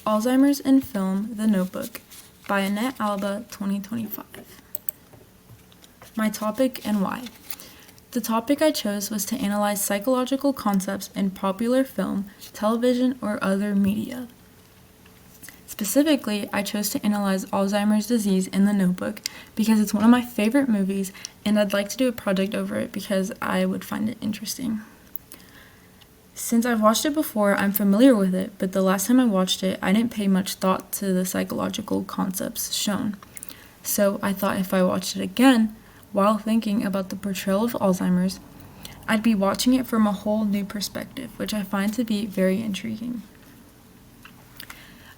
Alzheimer's in Film, The Notebook by Annette Alba, 2025. My topic and why. The topic I chose was to analyze psychological concepts in popular film, television, or other media. Specifically, I chose to analyze Alzheimer's disease in The Notebook because it's one of my favorite movies and I'd like to do a project over it because I would find it interesting. Since I've watched it before, I'm familiar with it, but the last time I watched it, I didn't pay much thought to the psychological concepts shown. So I thought if I watched it again, while thinking about the portrayal of Alzheimer's, I'd be watching it from a whole new perspective, which I find to be very intriguing.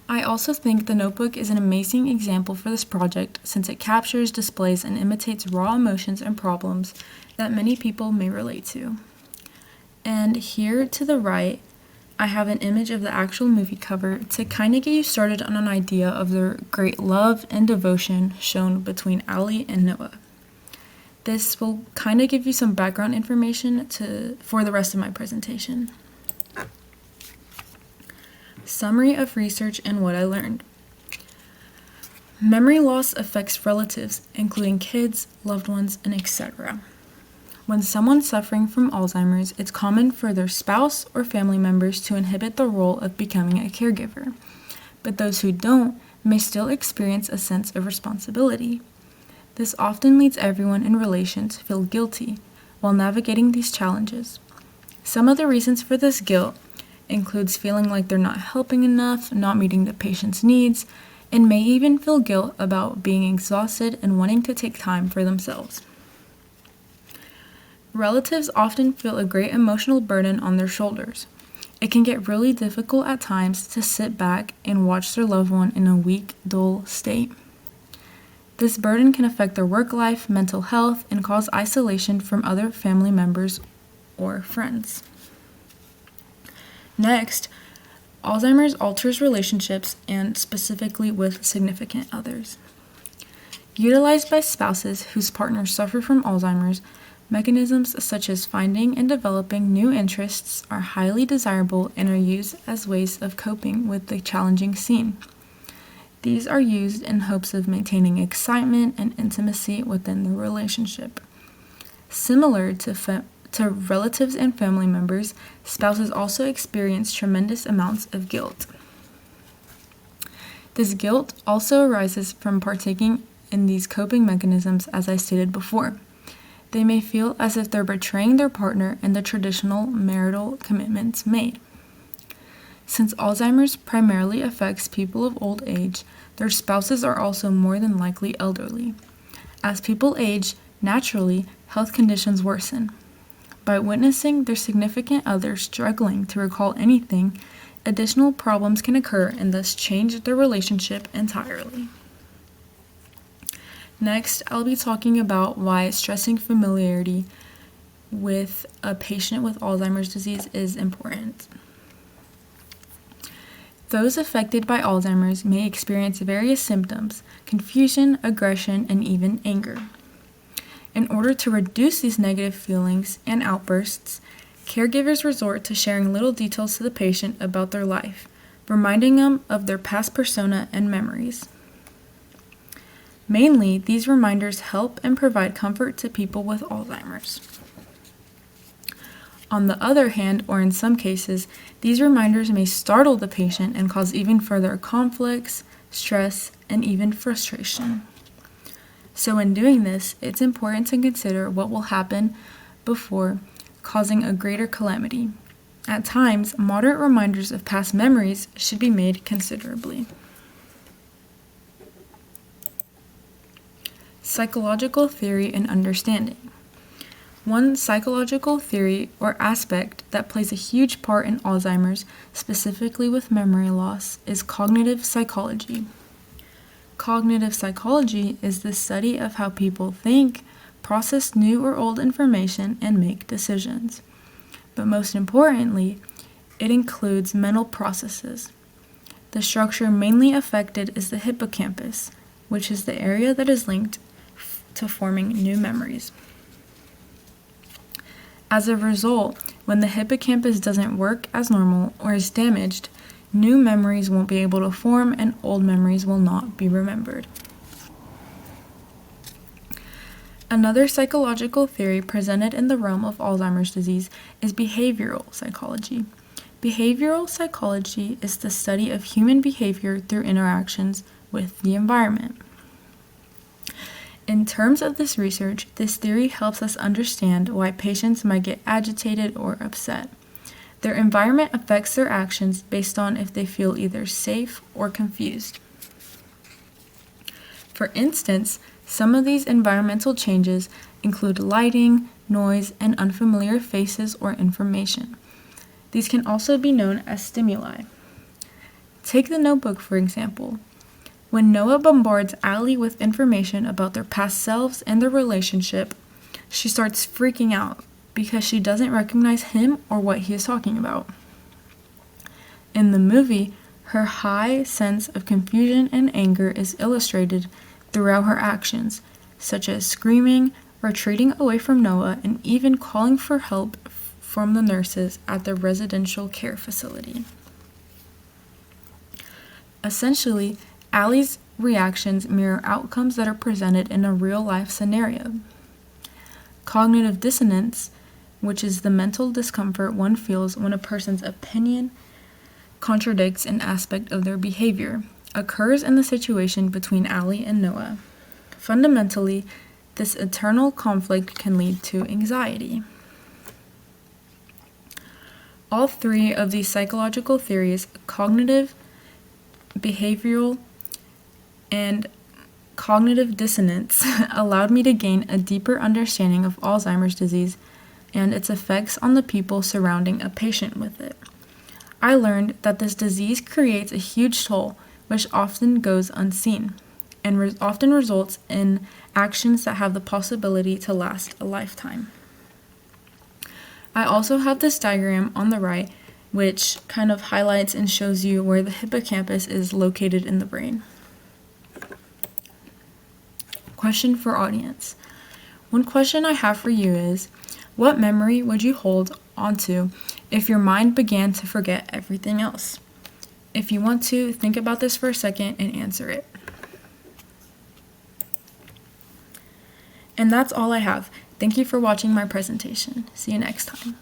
I also think The Notebook is an amazing example for this project since it captures, displays, and imitates raw emotions and problems that many people may relate to. And here to the right, I have an image of the actual movie cover to kind of get you started on an idea of the great love and devotion shown between Allie and Noah. This will kind of give you some background information for the rest of my presentation. Summary of research and what I learned. Memory loss affects relatives, including kids, loved ones, and etc. When someone's suffering from Alzheimer's, it's common for their spouse or family members to inhibit the role of becoming a caregiver, but those who don't may still experience a sense of responsibility. This often leads everyone in relation to feel guilty while navigating these challenges. Some of the reasons for this guilt includes feeling like they're not helping enough, not meeting the patient's needs, and may even feel guilt about being exhausted and wanting to take time for themselves. Relatives often feel a great emotional burden on their shoulders. It can get really difficult at times to sit back and watch their loved one in a weak, dull state. This burden can affect their work life, mental health, and cause isolation from other family members or friends. Next, Alzheimer's alters relationships and specifically with significant others. Utilized by spouses whose partners suffer from Alzheimer's, mechanisms such as finding and developing new interests are highly desirable and are used as ways of coping with the challenging scene. These are used in hopes of maintaining excitement and intimacy within the relationship. Similar to relatives and family members, spouses also experience tremendous amounts of guilt. This guilt also arises from partaking in these coping mechanisms, as I stated before. They may feel as if they're betraying their partner and the traditional marital commitments made. Since Alzheimer's primarily affects people of old age, their spouses are also more than likely elderly. As people age, naturally, health conditions worsen. By witnessing their significant other struggling to recall anything, additional problems can occur and thus change their relationship entirely. Next, I'll be talking about why stressing familiarity with a patient with Alzheimer's disease is important. Those affected by Alzheimer's may experience various symptoms: confusion, aggression, and even anger. In order to reduce these negative feelings and outbursts, caregivers resort to sharing little details to the patient about their life, reminding them of their past persona and memories. Mainly, these reminders help and provide comfort to people with Alzheimer's. On the other hand, or in some cases, these reminders may startle the patient and cause even further conflicts, stress, and even frustration. So in doing this, it's important to consider what will happen before causing a greater calamity. At times, moderate reminders of past memories should be made considerably. Psychological theory and understanding. One psychological theory or aspect that plays a huge part in Alzheimer's, specifically with memory loss, is cognitive psychology. Cognitive psychology is the study of how people think, process new or old information, and make decisions. But most importantly, it includes mental processes. The structure mainly affected is the hippocampus, which is the area that is linked to forming new memories. As a result, when the hippocampus doesn't work as normal or is damaged, New memories won't be able to form, and old memories will not be remembered. Another psychological theory presented in the realm of Alzheimer's disease is behavioral psychology. Behavioral psychology is the study of human behavior through interactions with the environment. In terms of this research, this theory helps us understand why patients might get agitated or upset. Their environment affects their actions based on if they feel either safe or confused. For instance, some of these environmental changes include lighting, noise, and unfamiliar faces or information. These can also be known as stimuli. Take the Notebook, for example. When Noah bombards Allie with information about their past selves and their relationship, she starts freaking out because she doesn't recognize him or what he is talking about. In the movie, her high sense of confusion and anger is illustrated throughout her actions, such as screaming, retreating away from Noah, and even calling for help from the nurses at the residential care facility. Essentially, Allie's reactions mirror outcomes that are presented in a real-life scenario. Cognitive dissonance, which is the mental discomfort one feels when a person's opinion contradicts an aspect of their behavior, occurs in the situation between Allie and Noah. Fundamentally, this internal conflict can lead to anxiety. All three of these psychological theories, cognitive, behavioral, and cognitive dissonance, allowed me to gain a deeper understanding of Alzheimer's disease and its effects on the people surrounding a patient with it. I learned that this disease creates a huge toll, which often goes unseen, and often results in actions that have the possibility to last a lifetime. I also have this diagram on the right, which kind of highlights and shows you where the hippocampus is located in the brain. Question for audience. One question I have for you is, what memory would you hold onto if your mind began to forget everything else? If you want to, think about this for a second and answer it. And that's all I have. Thank you for watching my presentation. See you next time.